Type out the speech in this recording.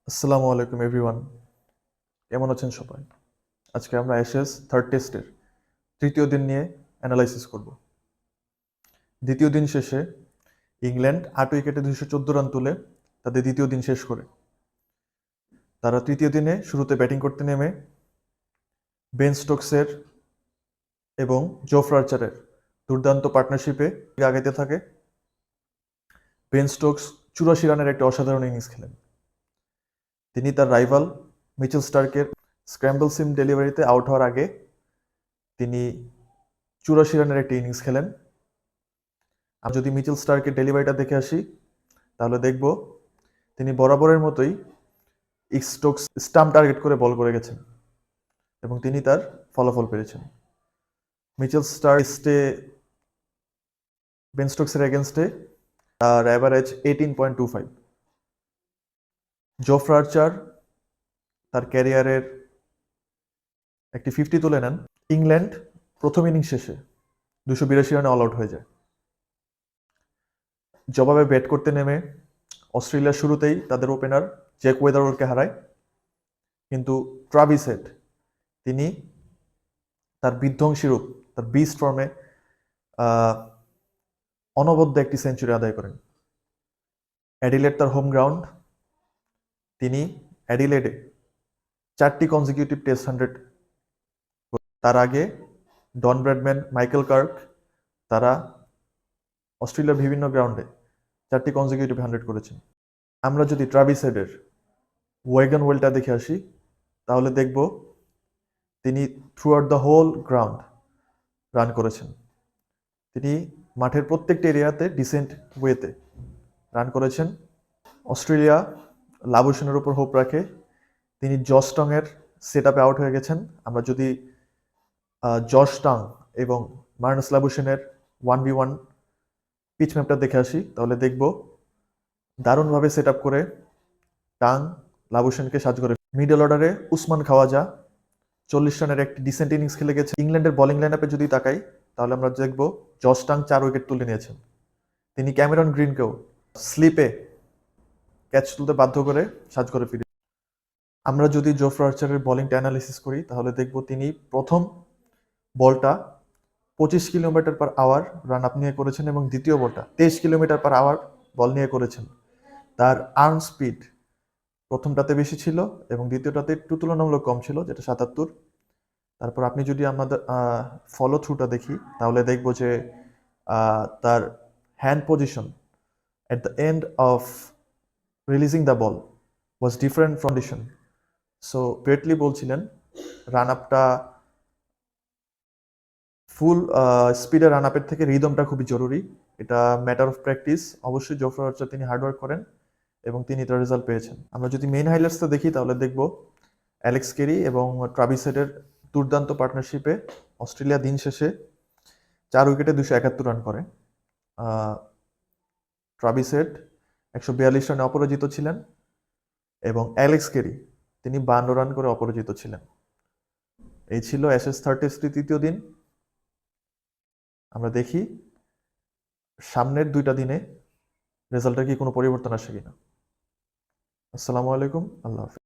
আসসালামু আলাইকুম এভরিওয়ান, কেমন আছেন সবাই? আজকে আমরা অ্যাশেজ থার্ড টেস্টের তৃতীয় দিন নিয়ে অ্যানালাইসিস করব। দ্বিতীয় দিন শেষে ইংল্যান্ড 8 উইকেটে 214 রান তুলে তাদের দ্বিতীয় দিন শেষ করে। তারা তৃতীয় দিনে শুরুতে ব্যাটিং করতে নেমে বেন স্টোকসের এবং জো আর্চারের দুর্দান্ত পার্টনারশিপে আগাইতে থাকে। বেন স্টোকস 84 রানের একটি অসাধারণ ইনিংস খেলেন। তিনি তার রাইভাল মিচেল স্টার্কের স্ক্র্যাম্বল সিম ডেলিভারিতে আউট হওয়ার আগে তিনি 84 রানের একটি ইনিংস খেলেন। আমি যদি মিচেল স্টার্কের ডেলিভারিটা দেখে আসি তাহলে দেখব তিনি বরাবরের মতোই স্টোকস স্টাম্প টার্গেট করে বল করে গেছেন এবং তিনি তার ফলাফল পেয়েছেন। মিচেল স্টার্ক বেন স্টোকসের এগেনস্টে তার অ্যাভারেজ 18.25। জো আর্চার তার ক্যারিয়ারের একটি 50 তুলে নেন। ইংল্যান্ড প্রথম ইনিংস শেষে 282 রানে অল আউট হয়ে যায়। জবাবে ব্যাট করতে নেমে অস্ট্রেলিয়ার শুরুতেই তাদের ওপেনার জ্যাক ওয়েদারওয়ালকে হারায়, কিন্তু ট্রাভিস হেড তিনি তার বিধ্বংসী রূপ, তার বিস্ট ফর্মে অনবদ্য একটি সেঞ্চুরি আদায় করেন। অ্যাডিলেড তার হোম গ্রাউন্ড, তিনি অ্যাডিলেডে 4টি কনজিকিউটিভ টেস্ট 100। তার আগে ডন ব্র্যাডম্যান, মাইকেল কার্ক তারা অস্ট্রেলিয়ার বিভিন্ন গ্রাউন্ডে 4টি কনজিকিউটিভ 100 করেছেন। আমরা যদি ট্রাভিস হেডের ওয়েগন ওয়েলটা দেখে আসি তাহলে দেখব তিনি throughout the whole ground run করেছেন। তিনি মাঠের প্রত্যেকটি এরিয়াতে ডিসেন্ট ওয়েতে রান করেছেন। অস্ট্রেলিয়া লাবুশনের উপর হোপ রাখে। তিনি জশ টংয়ের সেট আপে আউট হয়ে গেছেন। আমরা যদি জশ টং এবং মার্নাস লাবুশনের 1v1 পিচ ম্যাপটা দেখে আসি তাহলে দেখব দারুণভাবে সেট আপ করে টাং লাবুশনকে সাজ করে। মিডল অর্ডারে উসমান খাওয়াজা 40 রানের একটি ডিসেন্ট ইনিংস খেলে গেছে। ইংল্যান্ডের বোলিং লাইন আপে যদি তাকাই তাহলে আমরা দেখব জশ টাং 4 উইকেট তুলে নিয়েছেন। তিনি ক্যামেরন গ্রিনকেও স্লিপে ক্যাচ তুলতে বাধ্য করে সাজ করে ফিরে। আমরা যদি জো আর্চারের বোলিংটা অ্যানালিসিস করি তাহলে দেখব তিনি প্রথম বলটা 25 kilometre per hour run up নিয়ে করেছেন এবং দ্বিতীয় বলটা 23 কিলোমিটার পার আওয়ার বল নিয়ে করেছেন। তার আর্ম স্পিড প্রথমটাতে বেশি ছিল এবং দ্বিতীয়টাতে একটু তুলনামূলক কম ছিল, যেটা 77। তারপর আপনি যদি আমাদের ফলো থ্রুটা দেখি তাহলে দেখব যে তার hand position at the end of releasing the ball was different from condition. So Brett Lee বলছিলেন রান আপটা ফুল স্পিডে রান আপের থেকে রিদমটা খুবই জরুরি। এটা ম্যাটার অফ প্র্যাকটিস। অবশ্যই জোফরা আর্চার তিনি হার্ডওয়ার্ক করেন এবং তিনি তার রেজাল্ট পেয়েছেন। আমরা যদি মেইন হাইলাইটসটা দেখি তাহলে দেখব অ্যালেক্স কেরি এবং ট্রাভিস হেডের দুর্দান্ত পার্টনারশিপে অস্ট্রেলিয়া দিন শেষে 4 উইকেটে 271 রান করে। ট্রাভিস হেড 142 রানে অপরাজিত ছিলেন এবং অ্যালেক্স কেরি তিনি 52 রান করে অপরাজিত ছিলেন। এই ছিল অ্যাশেজ থার্ড টেস্টের তৃতীয় দিন। আমরা দেখি সামনের 2টা দিনে রেজাল্টের কি কোনো পরিবর্তন আসে কিনা। আসসালামু আলাইকুম, আল্লাহ হাফিজ।